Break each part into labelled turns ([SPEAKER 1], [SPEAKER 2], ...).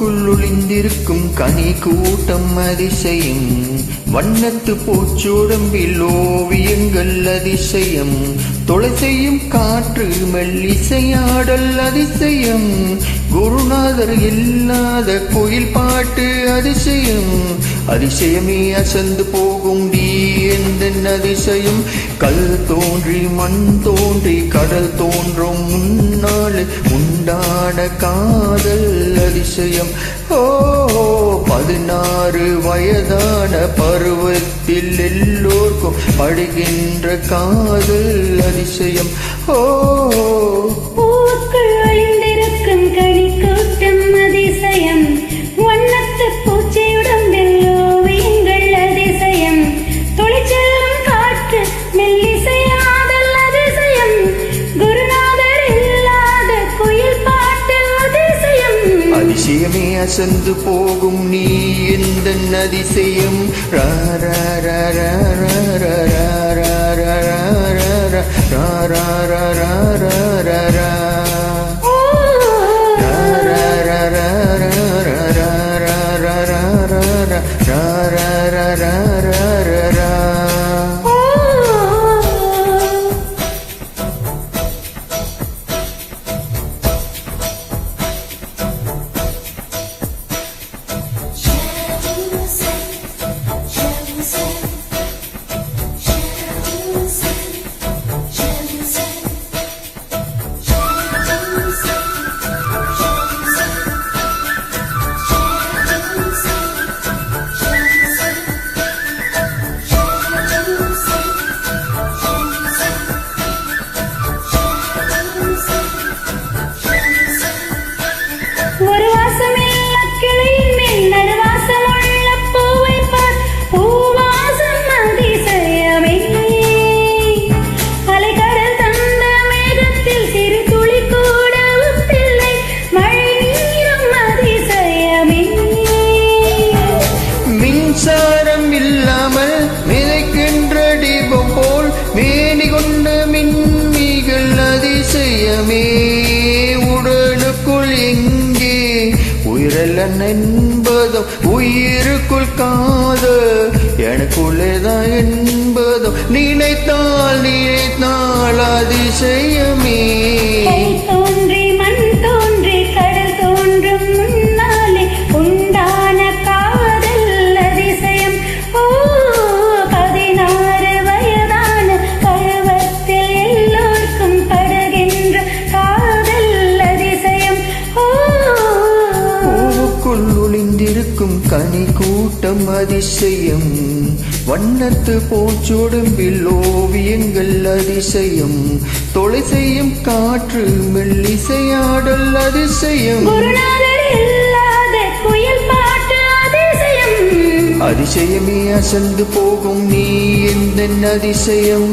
[SPEAKER 1] பூவுக்குள் கனி கூட்டம் அதிசயம், வண்ணத்து பூச்சோடம்பில் ஓவியங்கள் அதிசயம், தொலை செய்யும் காற்று மெல்லிசையாடல் அதிசயம், குருநாதர் இல்லாத கோயில் பாட்டு அதிசயம், அதிசயமே அசந்து போகும் நீ எந்த அதிசயம், கல் தோன்றி மண் தோன்றி கடல் தோன்றும் முன்னாள் உண்டான காதல் அதிசயம். ஓ 16 வயதான பருவத்தில் எல்லோருக்கும் படுகின்ற காதல் அதிசயம். ஓ
[SPEAKER 2] பூவுக்குள் ஒளிந்திருக்கும் கனி கூட்டம் அதிசயம், வண்ணத்து பூச்சியுடம்பில் ஓவியங்கள் அதிசயம், தொலைச்செல்லும் காற்று மெல்லிசையாடல் அதிசயம், குருநாதர் இல்லாத குயில் பாட்டு அதிசயம்,
[SPEAKER 1] அதிசயமே அசந்து போகும் நீ எந்த அதிசயம். ரா ரா ரா ரா ரா ரா ரா ரா ரா ரா ரா ரா ரா.
[SPEAKER 2] ஒரு வாசமில்ல கிளையின் மேல் நறுவாசம் உள்ள பூவை பார், பூவாசம் அதிசயமே, அலைக்கடல் தந்த மேகத்தில் சிறு துளி கூட உப்பில்லை, மழை நீரும் அதிசயமே,
[SPEAKER 1] மின்சாரம் இல்லாமல் மிதக்கின்ற தீபம் போல் மேனி கொண்ட மின்மிகள் அதிசயமே, உடலுக்குள் எங்கே உயிரல்லன் என்பதும் உயிருக்குள் காதல் எனக்குள்ளேதான் என்பதும் நினைத்தால் அதிசயமே,
[SPEAKER 2] தோன்றி மண் தோன்றி கடல் தோன்றும் முன்னாலே உண்டான காதல் அதிசயம். ஓ 16 வயதான பருவத்தில் எல்லோருக்கும் படுகின்ற காதல் அதிசயம். ஓ
[SPEAKER 1] பூவுக்குள் ஒளிந்திருக்கும் கனி கூட்டம் அதிசயம், வண்ணத்து பூச்சோடம்பில் ஓவியங்கள் அதிசயம், தொலை செய்யும் காற்று மெல்லிசையாடல் அதிசயம்,
[SPEAKER 2] குருநாதர் இல்லாத குயில் பாட்டு அதிசயம்,
[SPEAKER 1] அதிசயமே அசந்து போகும் நீ எந்த அதிசயம்.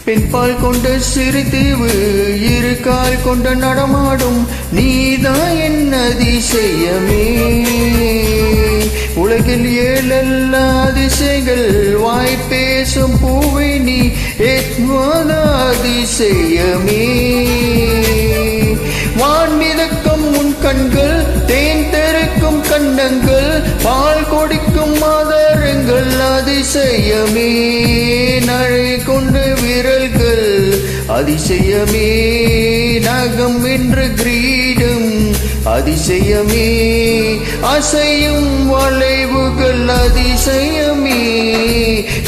[SPEAKER 1] பெண்பால் கொண்ட சிறு தீவு இரு கால் கொண்ட நடமாடும் நீதான் என் அதிசயமே, உலகில் 7 அதிசயங்கள் வாய்ப்பேசும் பூவை நீ ஏற்காத அதிசயமே, வான் மிதக்கும் உன் கண்கள் தேன் தெருக்கும் கண்ணங்கள் பால் கொடிக்கும் மாதரங்கள் அதிசயமே, நழை கொண்ட விரல்கள் அதிசயமே, நகம் என்று கிரீடம் அதிசயமே, அசையும் வளைவுகள் அதிசயமே,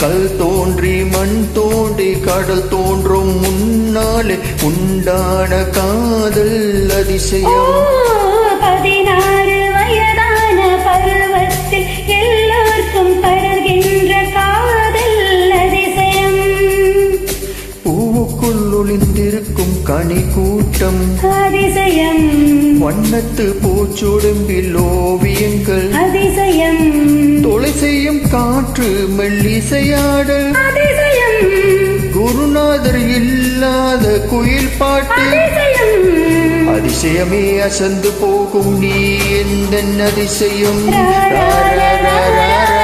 [SPEAKER 1] கல் தோன்றி மண் தோன்றி கடல் தோன்றும் முன்னாலே உண்டான காதல் அதிசயம்.
[SPEAKER 2] 16 வயதான பருவத்தில் எல்லோருக்கும் படர்கின்ற
[SPEAKER 1] கனி கூட்டம்
[SPEAKER 2] அதிசயம்
[SPEAKER 1] வண்ணத்து பூச்சுடும்பில் ஓவியங்கள்
[SPEAKER 2] அதிசயம்
[SPEAKER 1] தொலை செய்யும் காற்று மெல்லிசையாடல்
[SPEAKER 2] அதிசயம்
[SPEAKER 1] குருநாதர் இல்லாத குயில் பாட்டு
[SPEAKER 2] அதிசயம்
[SPEAKER 1] அதிசயமே அசந்து போகும் நீ எந்த அதிசயம்
[SPEAKER 2] ரா, ரா, ரா, ரா, ரா.